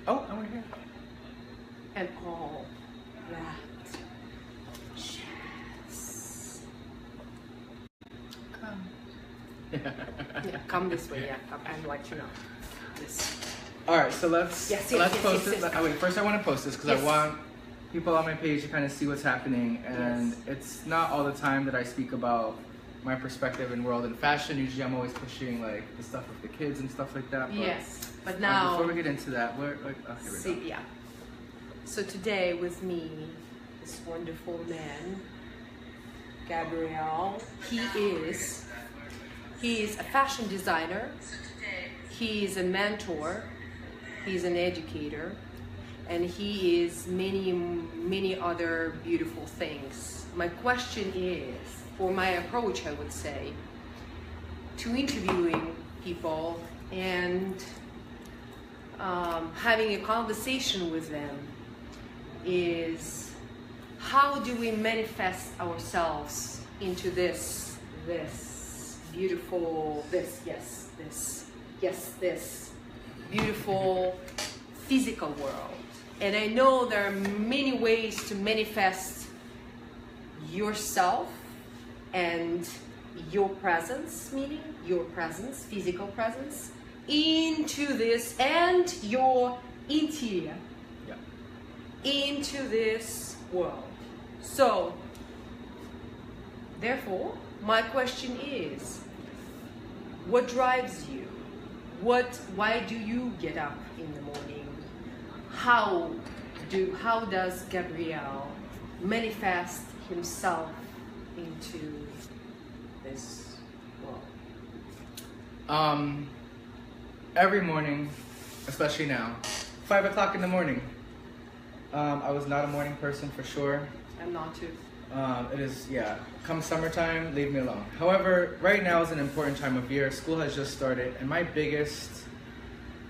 Oh, I want to hear. And all that jazz. Come. Yeah, come this way. Yeah, come and like this. All right, so let's post this. Yes. Oh, wait, first I want to post this because Yes. I want people on my page to kind of see what's happening, and Yes. it's not all the time that I speak about my perspective in world and fashion. Usually I'm always pushing like the stuff with the kids and stuff like that. But, Yes, but now before we get into that, here we go. yeah. So today with me, this wonderful man, Gabriel. He is a fashion designer. He is a mentor. He's an educator, and he is many other beautiful things. My question is, for my approach, I would say, to interviewing people and having a conversation with them is, how do we manifest ourselves into this beautiful, this beautiful physical world. And I know there are many ways to manifest yourself and your presence, meaning your presence, physical presence, into this, and your interior, into this world. So, therefore, my question is, what drives you? Why do you get up in the morning? How does Gabriel manifest himself into this world? Every morning, especially now, 5 o'clock in the morning. I was not a morning person for sure. I'm not too. It is, yeah, come summertime, leave me alone. However, right now is an important time of year. School has just started, and my biggest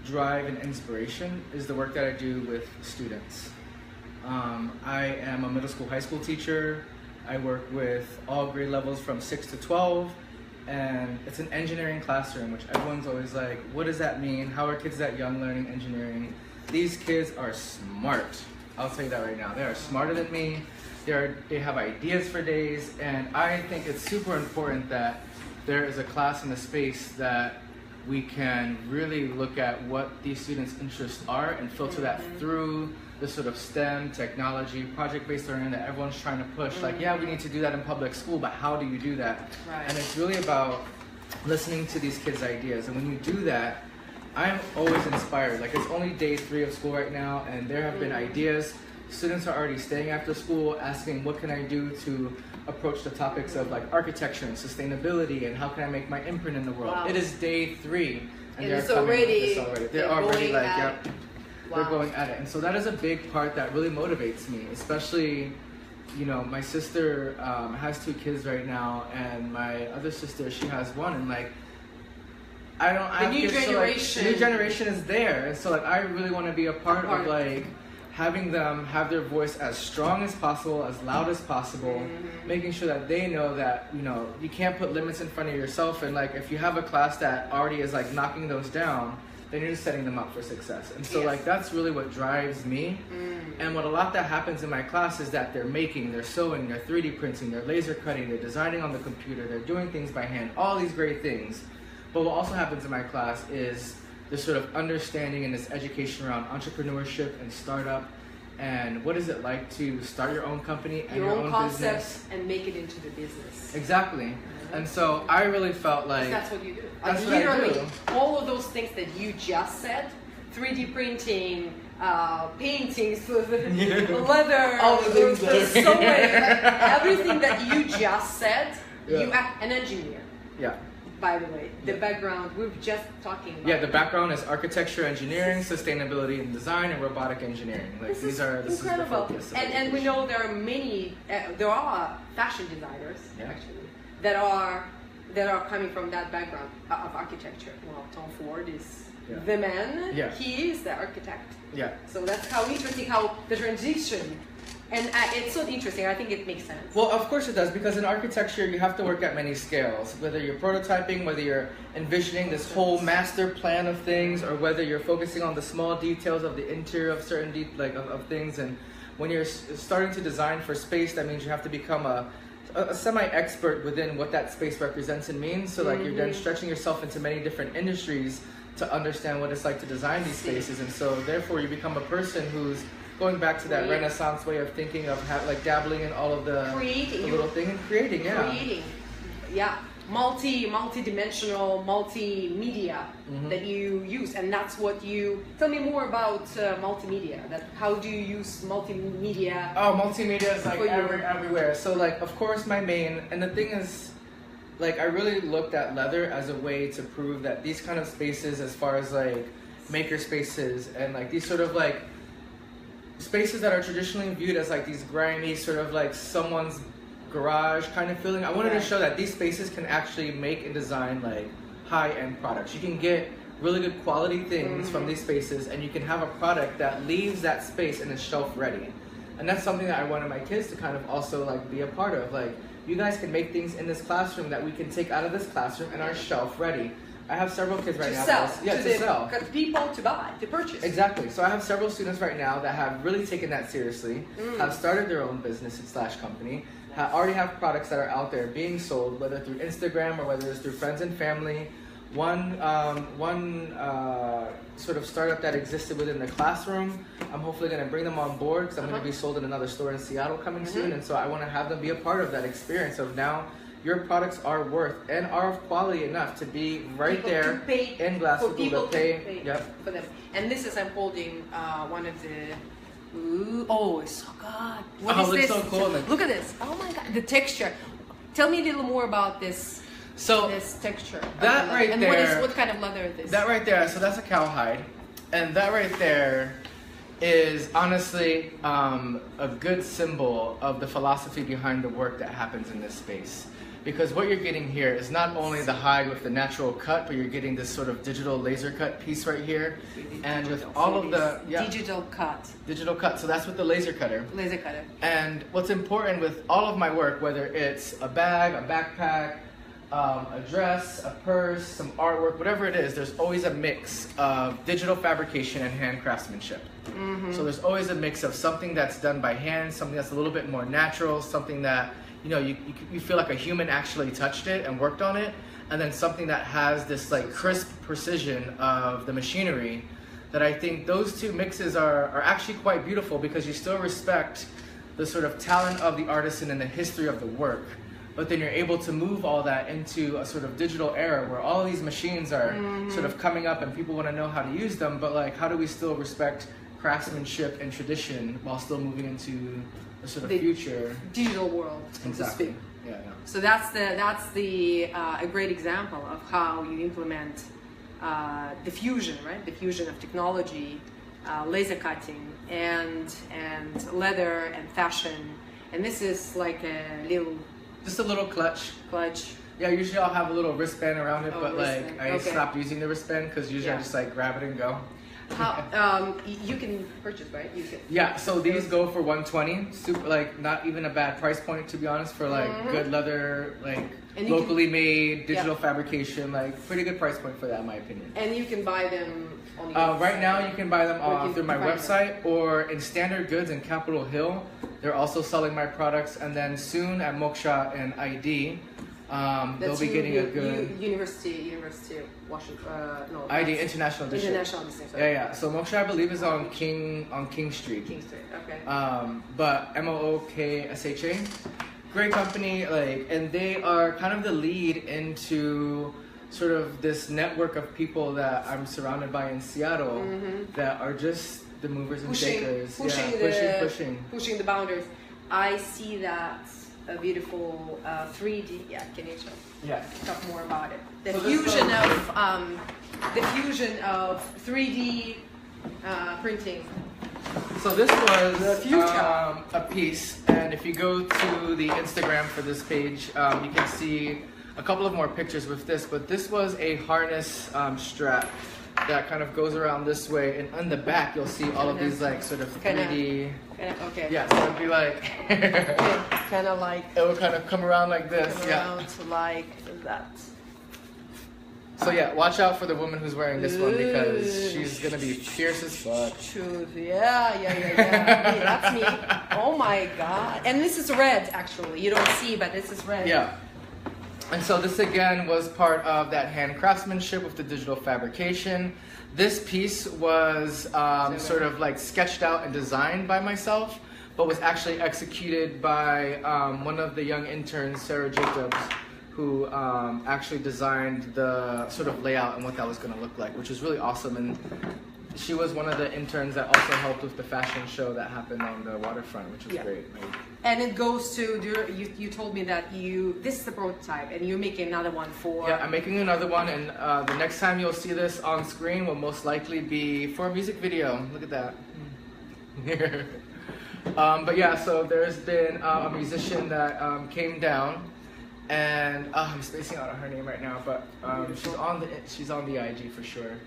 drive and inspiration is the work that I do with students. I am a middle school, high school teacher. I work with all grade levels from 6 to 12, and it's an engineering classroom, which everyone's always like, what does that mean? How are kids that young learning engineering? These kids are smart. I'll tell you that right now. They are smarter than me. They have ideas for days, and I think it's super important that there is a class in a space that we can really look at what these students' interests are and filter that through the sort of STEM, technology, project-based learning that everyone's trying to push. Like, yeah, we need to do that in public school, but how do you do that? Right. And it's really about listening to these kids' ideas. And when you do that, I'm always inspired. Like, it's only day 3 of school right now, and there have been ideas. Students are already staying after school asking, what can I do to approach the topics of like architecture and sustainability, and how can I make my imprint in the world? Wow. It is day 3, and They're they're already like, yep, wow. They're going at it. And so that is a big part that really motivates me, especially, you know, my sister has 2 kids right now, and my other sister, she has 1, and like, the new generation is there, and so like I really want to be a part of like having them have their voice as strong as possible, as loud as possible, making sure that they know that, you know, you can't put limits in front of yourself, and like if you have a class that already is like knocking those down, then you're just setting them up for success. And so like that's really what drives me. And what a lot that happens in my class is that they're making, they're sewing, they're 3D printing, they're laser cutting, they're designing on the computer, they're doing things by hand, all these great things. But what also happens in my class is this sort of understanding and this education around entrepreneurship and startup, and what is it like to start your own company and your own concept business and make it into the business. Exactly. And so I really felt like that's what you do. That's what literally I do. all of those things that you just said, 3D printing, paintings, leather, all the things sewing, everything that you just said, you are an engineer. Yeah. By the way, the background we were just talking about. Yeah, the background is architecture, engineering, sustainability and design, and robotic engineering. Like this is incredible. is the focus. And we know there are many, there are fashion designers actually that are coming from that background of architecture. Well, Tom Ford is the man. Yeah. He is the architect. Yeah. So that's how interesting how the transition And it's so interesting. I think it makes sense. Well, of course it does, because in architecture you have to work at many scales. Whether you're prototyping, whether you're envisioning this whole master plan of things, or whether you're focusing on the small details of the interior of certain of things. And when you're starting to design for space, that means you have to become a semi-expert within what that space represents and means. So like you're then stretching yourself into many different industries to understand what it's like to design these spaces. And so therefore you become a person who's going back to that Renaissance way of thinking of like dabbling in all of the little thing and creating, multi-dimensional, multimedia that you use. And that's what you tell me more about multimedia. That how do you use multimedia? Oh, multimedia is like everywhere. So like, of course, my main, and the thing is, like, I really looked at leather as a way to prove that these kind of spaces, as far as like maker spaces and like these sort of like spaces that are traditionally viewed as like these grimy sort of like someone's garage kind of feeling, I wanted to show that these spaces can actually make and design like high-end products. You can get really good quality things from these spaces, and you can have a product that leaves that space and is shelf ready. And that's something that I wanted my kids to kind of also like be a part of. Like, you guys can make things in this classroom that we can take out of this classroom and are shelf ready. I have several kids right now. To sell. People to buy, to purchase. Exactly. So I have several students right now that have really taken that seriously, have started their own business / company, already have products that are out there being sold, whether through Instagram or whether it's through friends and family. One sort of startup that existed within the classroom, I'm hopefully going to bring them on board, because I'm going to be sold in another store in Seattle coming soon. And so I want to have them be a part of that experience of now your products are worth and are of quality enough to be right people there in Glass for people to pay for them. And this is, I'm holding one of the. Ooh, oh, it's so good. What is this? So cool. Look at this. Oh my God, the texture. Tell me a little more about this. So this texture. That right and there. What kind of leather is this? That right there. So that's a cowhide, and that right there is honestly a good symbol of the philosophy behind the work that happens in this space. Because what you're getting here is not only the hide with the natural cut, but you're getting this sort of digital laser cut piece right here. And with all of the... Digital cut. Digital cut. So that's with the laser cutter. Laser cutter. And what's important with all of my work, whether it's a bag, a backpack, a dress, a purse, some artwork, whatever it is, there's always a mix of digital fabrication and hand craftsmanship. So there's always a mix of something that's done by hand, something that's a little bit more natural, something that you feel like a human actually touched it and worked on it, and then something that has this like crisp precision of the machinery. That I think those two mixes are actually quite beautiful, because you still respect the sort of talent of the artisan and the history of the work, but then you're able to move all that into a sort of digital era where all these machines are sort of coming up and people want to know how to use them, but like, how do we still respect craftsmanship and tradition while still moving into the sort of future digital world? Exactly. Yeah. So that's a great example of how you implement the fusion, right? The fusion of technology, laser cutting, and leather and fashion. And this is like just a little clutch. Yeah, usually I'll have a little wristband around it, but like I stopped using the wristband because usually I just like grab it and go. How you can purchase, right? You can. Yeah, so these go for $120. Super, like, not even a bad price point, to be honest, for like good leather, like locally made digital fabrication. Like, pretty good price point for that, in my opinion. And you can buy them on the right now you can buy them through my website or in Standard Goods in Capitol Hill. They're also selling my products, and then soon at Moksha and ID. They'll be getting a good University Washington. No, ID International District. International District. Yeah. So Moksha, I believe, is on King Street. King Street. Okay. But MOOKSHA, great company. Like, and they are kind of the lead into sort of this network of people that I'm surrounded by in Seattle that are just the movers and shakers. Pushing the boundaries. I see that. A beautiful 3D. Yeah, can you talk more about it? The fusion of 3D printing. So this was a piece, and if you go to the Instagram for this page, you can see a couple of more pictures with this. But this was a harness strap that kind of goes around this way, and on the back you'll see all of these like sort of 3D. Okay. Yeah, so it'd be like kind of like it would kind of come around like this. Around like that. So yeah, watch out for the woman who's wearing this one because she's gonna be fierce as fuck. Truth. Yeah. Hey, that's me. Oh my god. And this is red actually. You don't see, but this is red. Yeah. And so this again was part of that hand craftsmanship with the digital fabrication. This piece was sort of like sketched out and designed by myself, but was actually executed by one of the young interns, Sarah Jacobs, who actually designed the sort of layout and what that was going to look like, which was really awesome. And she was one of the interns that also helped with the fashion show that happened on the waterfront, which was great. And it goes to, you told me that this is the prototype and you're making another one for... Yeah, I'm making another one, and the next time you'll see this on screen will most likely be for a music video. Look at that. But yeah, so there's been a musician that came down, and I'm spacing out on her name right now, but she's on the IG for sure.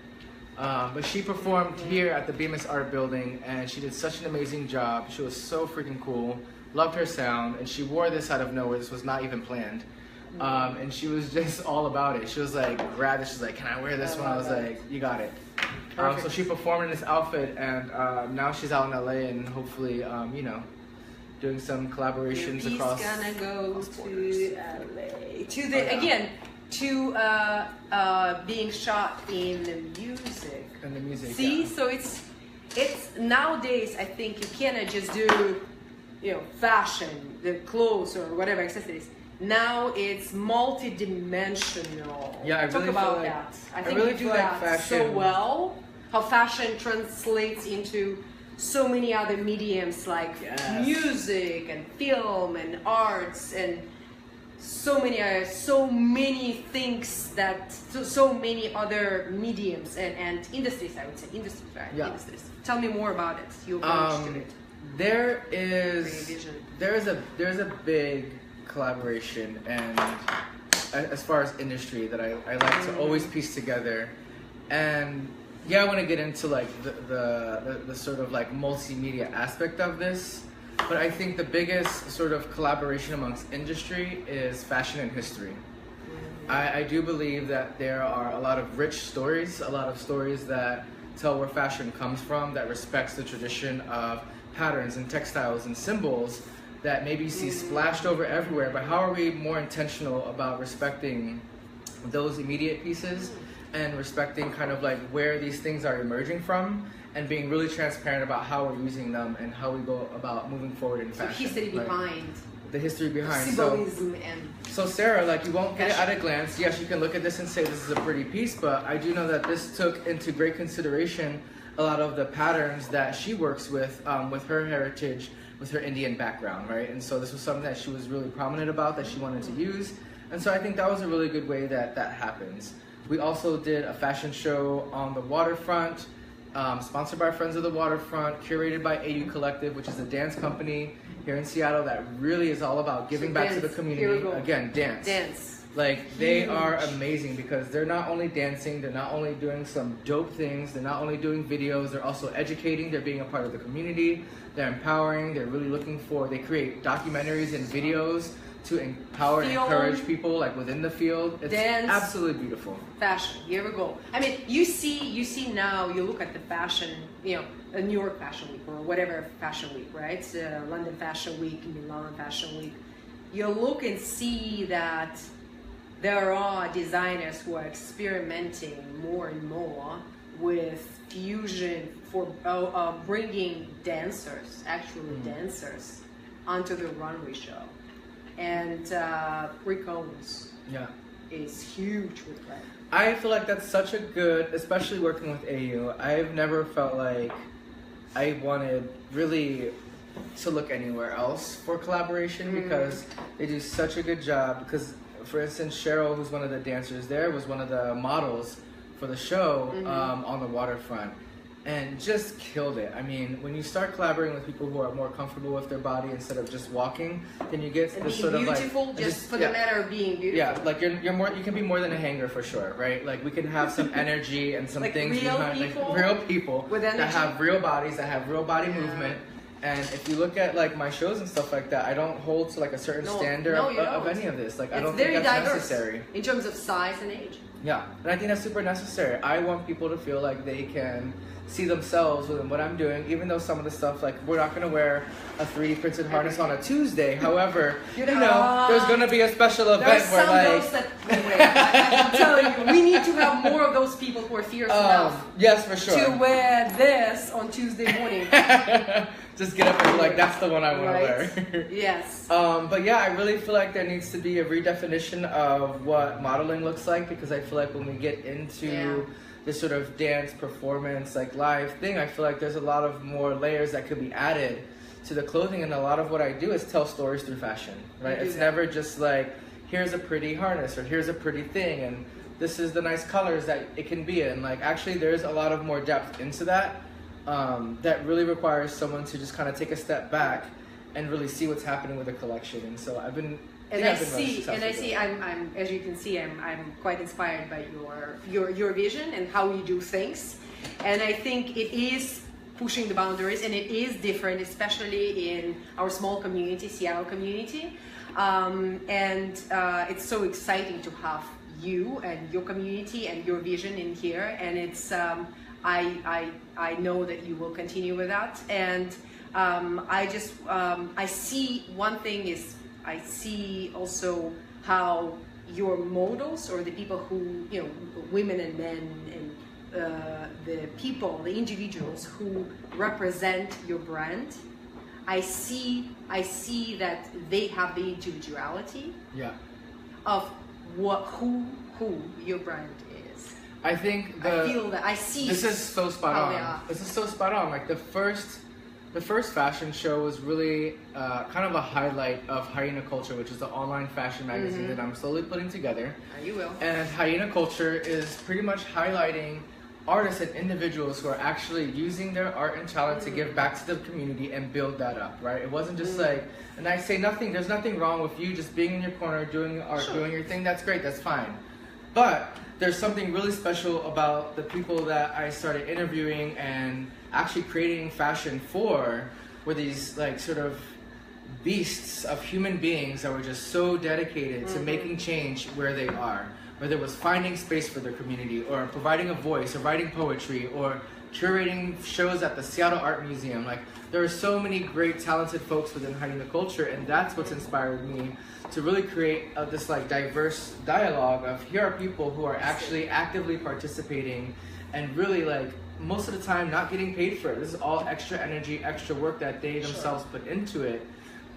But she performed here at the Bemis Art Building, and she did such an amazing job. She was so freaking cool. Loved her sound, and she wore this out of nowhere. This was not even planned. And she was just all about it. She was like, grab it. She's like, can I wear this one? I was like, you got it. So she performed in this outfit, and now she's out in LA, and hopefully, you know, doing some collaborations across. He's gonna go to LA. To the being shot in the music. In the music. See, so it's nowadays. I think you cannot just do, you know, fashion, the clothes or whatever accessories. Now it's multi-dimensional. Yeah, I talk really about feel like, that. I think really you do that so well. How fashion translates into so many other mediums like music and film and arts and so many things that so many other mediums and industries. I would say industries, right? Yeah. Industries. Tell me more about it. Your approach to it. There's a big collaboration, and as far as industry that I like to always piece together. And yeah, I want to get into like the sort of like multimedia aspect of this, but I think the biggest sort of collaboration amongst industry is fashion and history. I do believe that there are a lot of rich stories, a lot of stories that tell where fashion comes from, that respects the tradition of patterns and textiles and symbols that maybe you see splashed over everywhere, but how are we more intentional about respecting those immediate pieces and respecting kind of like where these things are emerging from, and being really transparent about how we're using them and how we go about moving forward in fashion. The history behind. Symbolism so Sarah, like, you won't get it at a glance. Yes, you can look at this and say this is a pretty piece, but I do know that this took into great consideration a lot of the patterns that she works with her heritage, with her Indian background, right? And so this was something that she was really prominent about, that she wanted to use. And so I think that was a really good way that happens. We also did a fashion show on the waterfront, sponsored by Friends of the Waterfront, curated by AU Collective, which is a dance company here in Seattle that really is all about giving back to the community. Again, dance. Like, they are amazing because they're not only dancing, they're not only doing some dope things, they're not only doing videos, they're also educating, they're being a part of the community, they're empowering, they're really looking for, they create documentaries and videos to empower and encourage people like within the field. It's absolutely beautiful. Fashion, here we go. I mean, you see now, you look at the fashion, you know, a New York Fashion Week or whatever Fashion Week, right? London Fashion Week, Milan Fashion Week. You look and see that there are designers who are experimenting more and more with fusion for bringing dancers, dancers, onto the runway show. And Rick Owens is huge with that. I feel like that's such a good, especially working with AU, I've never felt like I wanted really to look anywhere else for collaboration because they do such a good job. Because, for instance, Cheryl, who's one of the dancers there, was one of the models for the show on the waterfront. and just killed it. I mean, when you start collaborating with people who are more comfortable with their body instead of just walking, then you get this sort of like just for the matter of being beautiful. Yeah, like you're more. You can be more than a hanger for sure, right? Like we can have some energy and some like things real behind, people, like real people with energy, that have real bodies, that have real body movement. And if you look at like my shows and stuff like that, I don't hold to like a certain standard of any of this. Like I don't think that's necessary in terms of size and age. Yeah, and I think that's super necessary. I want people to feel like they can see themselves within what I'm doing, even though some of the stuff, like we're not going to wear a 3D printed harness on a Tuesday. However, you know, there's going to be a special event where like... I'm telling you, we need to have more of those people who are fierce enough. Yes, for sure. To wear this on Tuesday morning. Just get up and be like, that's the one I want to wear. Yes. But yeah, I really feel like there needs to be a redefinition of what modeling looks like, because I feel like when we get into this sort of dance performance, like live thing, I feel like there's a lot of more layers that could be added to the clothing, and a lot of what I do is tell stories through fashion, right? It's never just like, here's a pretty harness or here's a pretty thing and this is the nice colors that it can be in. Like actually there's a lot of more depth into that. That really requires someone to just kind of take a step back and really see what's happening with the collection. And so I've been, I'm as you can see, I'm quite inspired by your vision and how you do things. And I think it is pushing the boundaries, and it is different, especially in our small community, Seattle community. It's so exciting to have you and your community and your vision in here. And it's I know that you will continue with that. And I see one thing is, I see also how your models, or the people who, you know, women and men and the people, the individuals who represent your brand, I see that they have the individuality of who your brand is. I think I feel that I see. This is so spot on. This is so spot on. Like the first fashion show was really kind of a highlight of Hyena Culture, which is the online fashion magazine that I'm slowly putting together. You will. And Hyena Culture is pretty much highlighting artists and individuals who are actually using their art and talent to give back to the community and build that up, right? It wasn't just like, and I say there's nothing wrong with you just being in your corner, doing art, doing your thing. That's great, that's fine. But there's something really special about the people that I started interviewing and actually creating fashion for, were these like sort of beasts of human beings that were just so dedicated to making change where they are. Whether it was finding space for their community, or providing a voice, or writing poetry, or curating shows at the Seattle Art Museum. Like, there are so many great, talented folks within Hyena Culture, and that's what's inspired me to really create this like diverse dialogue of, here are people who are actually actively participating and really like, most of the time not getting paid for it. This is all extra energy, extra work that they themselves put into it.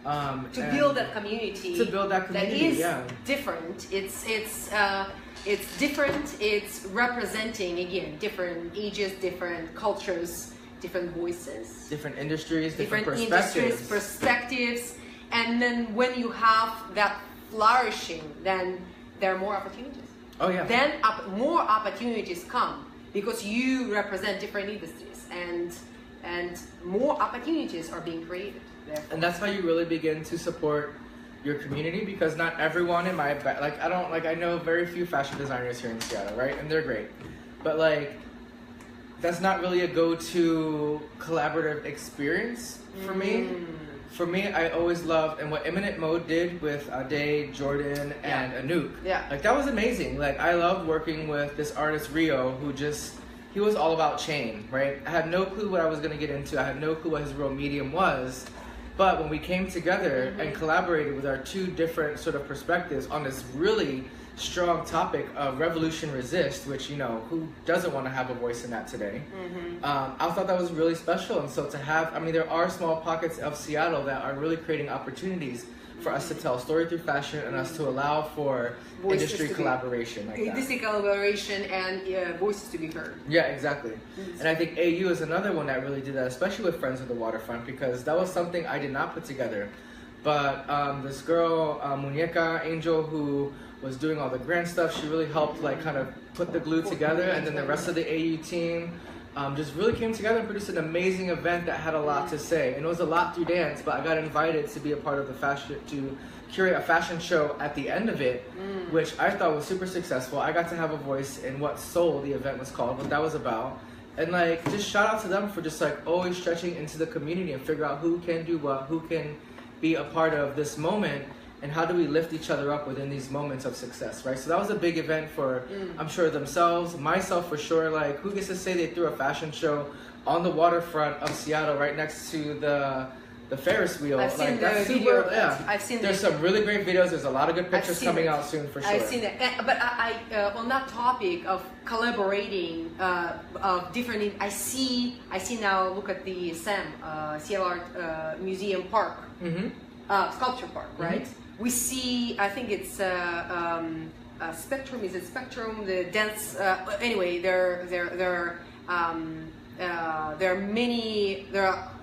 To build that community. To build that community, that is different. It's different. It's representing, again, different ages, different cultures, different voices, different industries, different perspectives. And then when you have that flourishing, then there are more opportunities. Oh yeah. Then more opportunities come because you represent different industries, and more opportunities are being created. And that's how you really begin to support your community, because not everyone in my I know very few fashion designers here in Seattle, right? And they're great, but like that's not really a go-to collaborative experience for me. For me, I always loved, and what Imminent Mode did with Ade, Jordan, and Anouk, like that was amazing. Like I loved working with this artist Rio, who he was all about chain, right? I had no clue what I was gonna get into. I had no clue what his real medium was. But when we came together and collaborated with our two different sort of perspectives on this really strong topic of revolution resist, which, you know, who doesn't want to have a voice in that today? I thought that was really special. And so to have, I mean, there are small pockets of Seattle that are really creating opportunities for us to tell story through fashion and us to allow for voices industry collaboration like that. Industry collaboration and voices to be heard. Yeah, exactly. And I think AU is another one that really did that, especially with Friends of the Waterfront, because that was something I did not put together. But this girl, Muñeca Angel, who was doing all the grant stuff, she really helped like kind of put the glue together, and then the rest of the AU team just really came together and produced an amazing event that had a lot to say. And it was a lot through dance, but I got invited to be a part of the fashion, to curate a fashion show at the end of it, which I thought was super successful. I got to have a voice in what Soul, the event was called, what that was about. And like, just shout out to them for just like always stretching into the community and figure out who can do what, who can be a part of this moment, and how do we lift each other up within these moments of success, right? So that was a big event for, I'm sure, themselves, myself for sure. Like, who gets to say they threw a fashion show on the waterfront of Seattle right next to the Ferris wheel? I've seen that's the super, video. yeah. I've seen There's some really great videos. There's a lot of good pictures coming out soon for sure. I've seen that. But I on that topic of collaborating of different, I see now, look at the Seattle Art Museum Park, Sculpture Park, right? We see, I think it's Spectrum. Is it Spectrum? The dance. Anyway, there are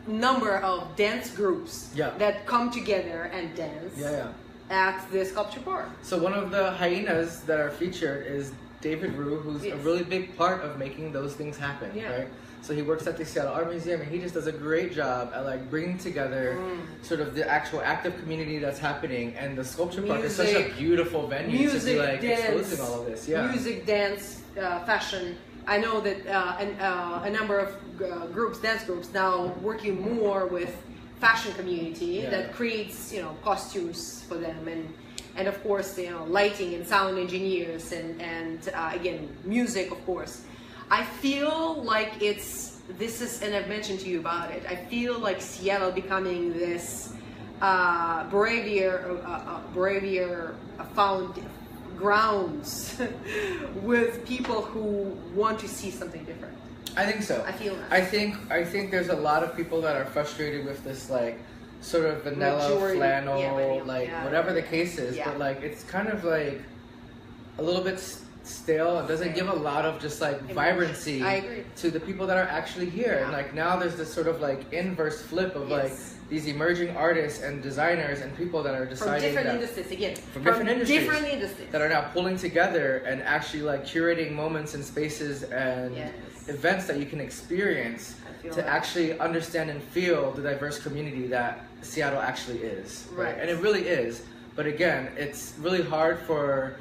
number of dance groups that come together and dance at the Sculpture Park. So one of the hyenas that are featured is David Rue, who's a really big part of making those things happen, right? So he works at the Seattle Art Museum, and he just does a great job at like bringing together sort of the actual active community that's happening. And the Sculpture Park is such a beautiful venue to be like exposing all of this. Yeah, music, dance, fashion. I know that a number of dance groups now working more with fashion community that creates, you know, costumes for them, and of course, you know, lighting and sound engineers, and again, music, of course. I feel like and I've mentioned to you about it, I feel like Seattle becoming this bravier found grounds with people who want to see something different. I think so. I feel that. I think there's a lot of people that are frustrated with this like sort of vanilla flannel, whatever the case is, but like it's kind of like a little bit stale. It doesn't give a lot of just like vibrancy to the people that are actually here. And like now there's this sort of like inverse flip of like these emerging artists and designers and people that are deciding from different industries from different industries that are now pulling together and actually like curating moments and spaces and events that you can experience to actually understand and feel the diverse community that Seattle actually is, right? And it really is. But again, it's really hard for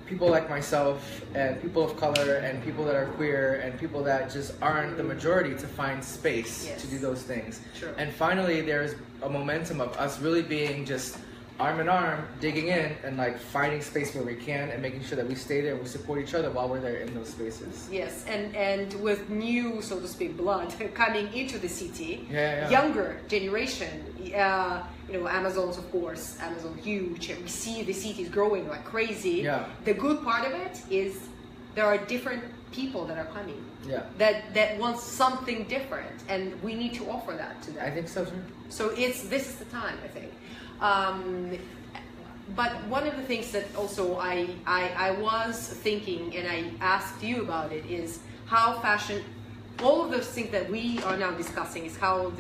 people like myself and people of color and people that are queer and people that just aren't the majority to find space to do those things. And finally, there's a momentum of us really being just arm in arm, digging in and like finding space where we can and making sure that we stay there and we support each other while we're there in those spaces. Yes, and with new, so to speak, blood coming into the city, younger generation, you know, Amazon's, of course, Amazon huge, and we see the cities growing like crazy. The good part of it is there are different people that are coming that want something different, and we need to offer that to them. I think so too. So this is the time, I think. But one of the things that also I was thinking, and I asked you about it, is how fashion, all of those things that we are now discussing, is how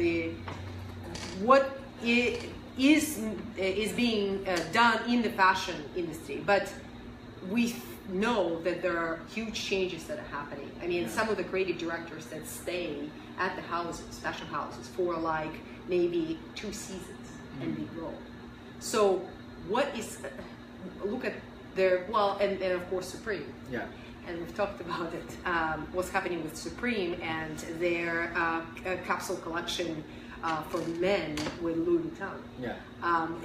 what is being done in the fashion industry. But we know that there are huge changes that are happening. I mean, some of the creative directors that stay at the houses, fashion houses, for like maybe 2 seasons and they grow. So what is, look at their, well, and of course Supreme. And we've talked about it, what's happening with Supreme and their capsule collection for men with Louis Vuitton.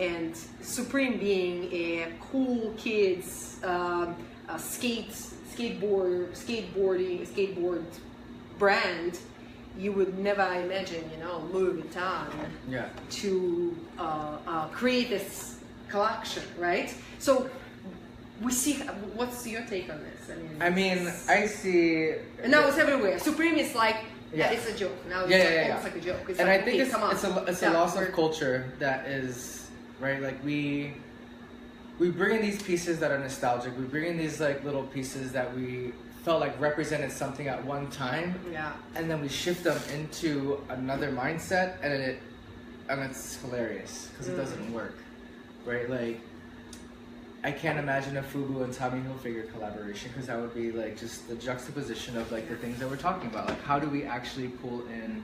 And Supreme being a cool kids skateboard brand, you would never imagine, you know, Louis Vuitton to create this collection, right? So we see, what's your take on this? I see. And now it's everywhere. Supreme is like, it's a joke. Now it's almost like a joke. It's and like, I think it's a loss of culture that is, right? Like we bring in these pieces that are nostalgic. We bring in these like little pieces that we felt like represented something at one time, and then we shift them into another mindset, and it's hilarious because it doesn't work, right? Like I can't imagine a FUBU and Tommy Hilfiger collaboration, because that would be like just the juxtaposition of like the things that we're talking about. Like, how do we actually pull in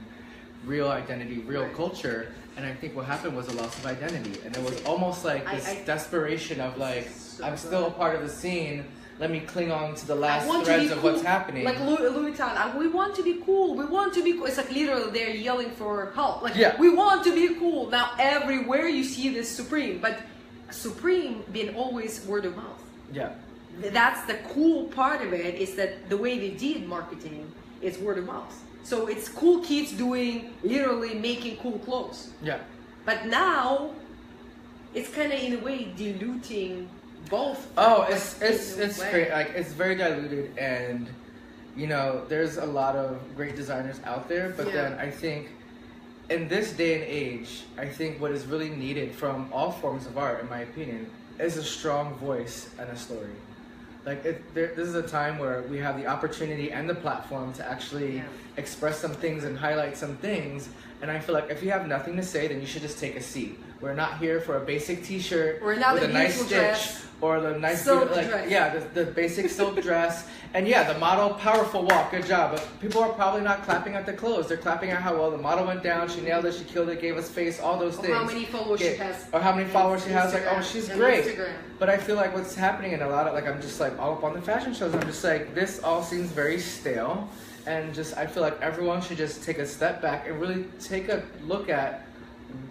real identity, real culture? And I think what happened was a loss of identity, and it was almost like this desperation of like, I'm still a part of the scene. Let me cling on to the last threads of what's happening. Like Louis Vuitton, we want to be cool. We want to be cool. It's like literally they're yelling for help. Like, we want to be cool. Now everywhere you see this Supreme, but Supreme being always word of mouth. Yeah. That's the cool part of it, is that the way they did marketing is word of mouth. So it's cool kids doing, literally making cool clothes. Yeah. But now it's kind of in a way diluting both. Oh, it's great. Like, it's very diluted, and you know, there's a lot of great designers out there, but then I think in this day and age, I think what is really needed from all forms of art, in my opinion, is a strong voice and a story. Like, this is a time where we have the opportunity and the platform to actually express some things and highlight some things. And I feel like if you have nothing to say, then you should just take a seat. We're not here for a basic T-shirt with a nice stitch or the nice silk like dress. the basic silk dress, and the model, powerful walk, good job. But people are probably not clapping at the clothes. They're clapping at how well the model went down, she nailed it, she killed it, gave us face, all those things. How many followers she has. Or how many followers she has. Like, oh, she's great. Instagram. But I feel like what's happening in a lot of, like, I'm just like all up on the fashion shows, and I'm just like, this all seems very stale. And just, I feel like everyone should just take a step back and really take a look at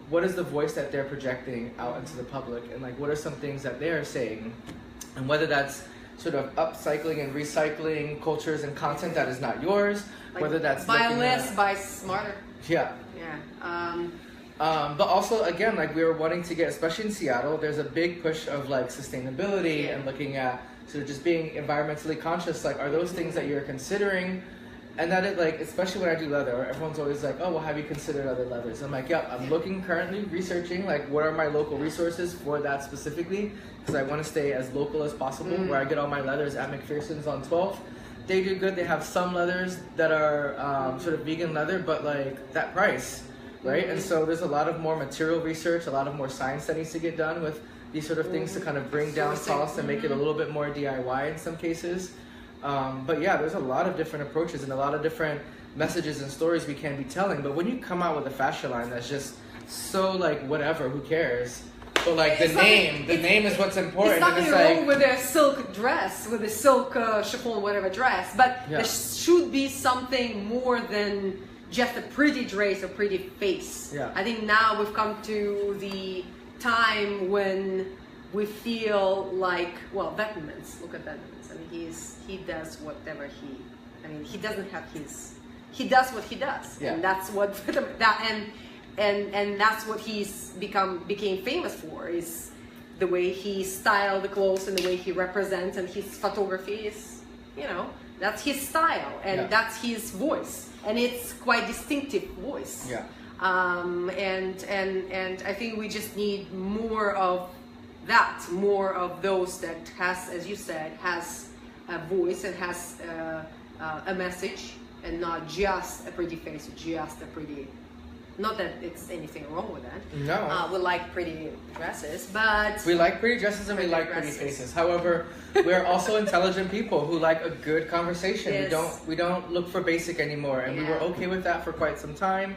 what is the voice that they're projecting out into the public, and like what are some things that they are saying, and whether that's sort of upcycling and recycling cultures and content that is not yours, like, whether that's buy less, buy smarter. Yeah. But also, again, like, we were wanting to get, especially in Seattle, there's a big push of like sustainability and looking at sort of just being environmentally conscious. Like, are those things that you're considering? And that it, like, especially when I do leather, everyone's always like, oh, well, have you considered other leathers? I'm like, yeah, I'm looking currently, researching, like, what are my local resources for that specifically? Because I want to stay as local as possible. Where I get all my leathers at McPherson's on 12th. They do good. They have some leathers that are sort of vegan leather, but like that price, right? And so there's a lot of more material research, a lot of more science that needs to get done with these sort of things to kind of bring down costs and make it a little bit more DIY in some cases. But yeah, there's a lot of different approaches and a lot of different messages and stories we can be telling. But when you come out with a fashion line that's just so like whatever, who cares? But like the name is what's important. It's nothing wrong with a silk dress, with a silk chiffon whatever dress, but there should be something more than just a pretty dress or pretty face. I think now we've come to the time when we feel like, well, Beckman's, look at Beckman's. I mean, he does whatever he doesn't have he does what he does, and that's what and that's what he's became famous for, is the way he styled the clothes and the way he represents, and his photography is, that's his style, and that's his voice, and it's quite distinctive voice. And I think we just need more of that, more of those that has, as you said, has a voice and has a message, and not just a pretty face, just a pretty. Not that it's anything wrong with that. No. We like pretty dresses, but we like pretty dresses and we like pretty faces. However, we're also intelligent people who like a good conversation. We don't look for basic anymore, and we were okay with that for quite some time.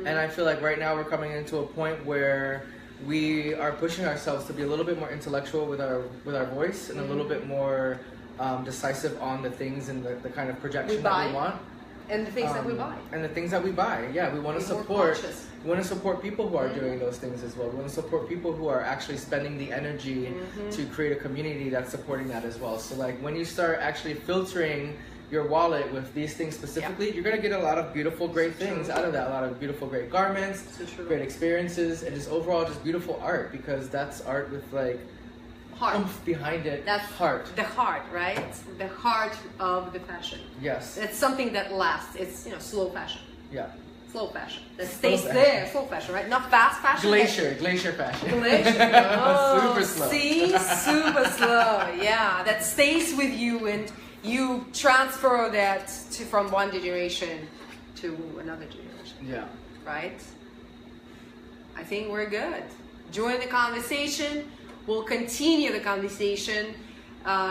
And I feel like right now we're coming into a point where we are pushing ourselves to be a little bit more intellectual with our voice, and a little bit more decisive on the things and the kind of projection that we want. And the things that we buy. And the things that we buy. Yeah, we want to support. We want to support people who are doing those things as well. We want to support people who are actually spending the energy to create a community that's supporting that as well. So like when you start actually filtering your wallet with these things specifically, you're going to get a lot of beautiful, great things out of that. A lot of beautiful, great garments, great experiences, and just overall just beautiful art, because that's art with like oomph behind it. That's heart. The heart, right? The heart of the fashion. Yes. It's something that lasts. It's slow fashion. Yeah. Slow fashion. That stays there. Slow fashion, right? Not fast fashion. Glacier fashion. Glacier. Oh, super slow. See? Super slow. Yeah. That stays with you, and you transfer that from one generation to another generation. Yeah. Right? I think we're good. Join the conversation. we'll continue the conversation.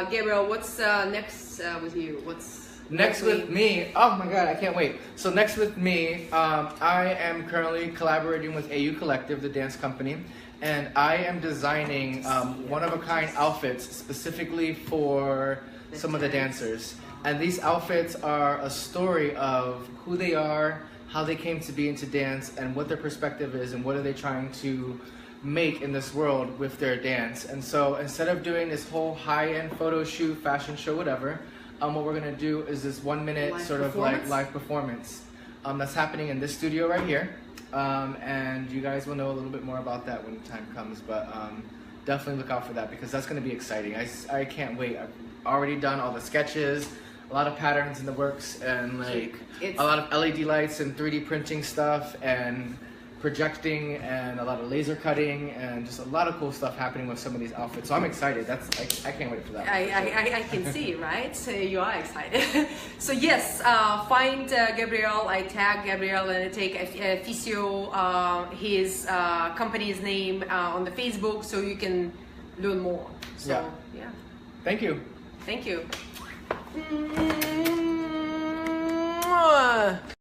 Gabriel, what's next with you? What's next with me? Oh my God, I can't wait. So next with me, I am currently collaborating with AU Collective, the dance company, and I am designing one-of-a-kind outfits specifically for some of the dancers. And these outfits are a story of who they are, how they came to be into dance, and what their perspective is, and what are they trying to make in this world with their dance. And so instead of doing this whole high-end photo shoot, fashion show, whatever, what we're gonna do is this 1 minute like live performance that's happening in this studio right here. And you guys will know a little bit more about that when the time comes, but definitely look out for that because that's gonna be exciting. I can't wait. I've already done all the sketches, a lot of patterns in the works, and like a lot of LED lights and 3D printing stuff and projecting and a lot of laser cutting and just a lot of cool stuff happening with some of these outfits. So I'm excited. I can't wait for that. I can see, right? So you are excited. So yes, find Gabriel. I tag Gabriel and I take Efficio, his company's name on the Facebook, so you can learn more. So yeah. Thank you. Thank you.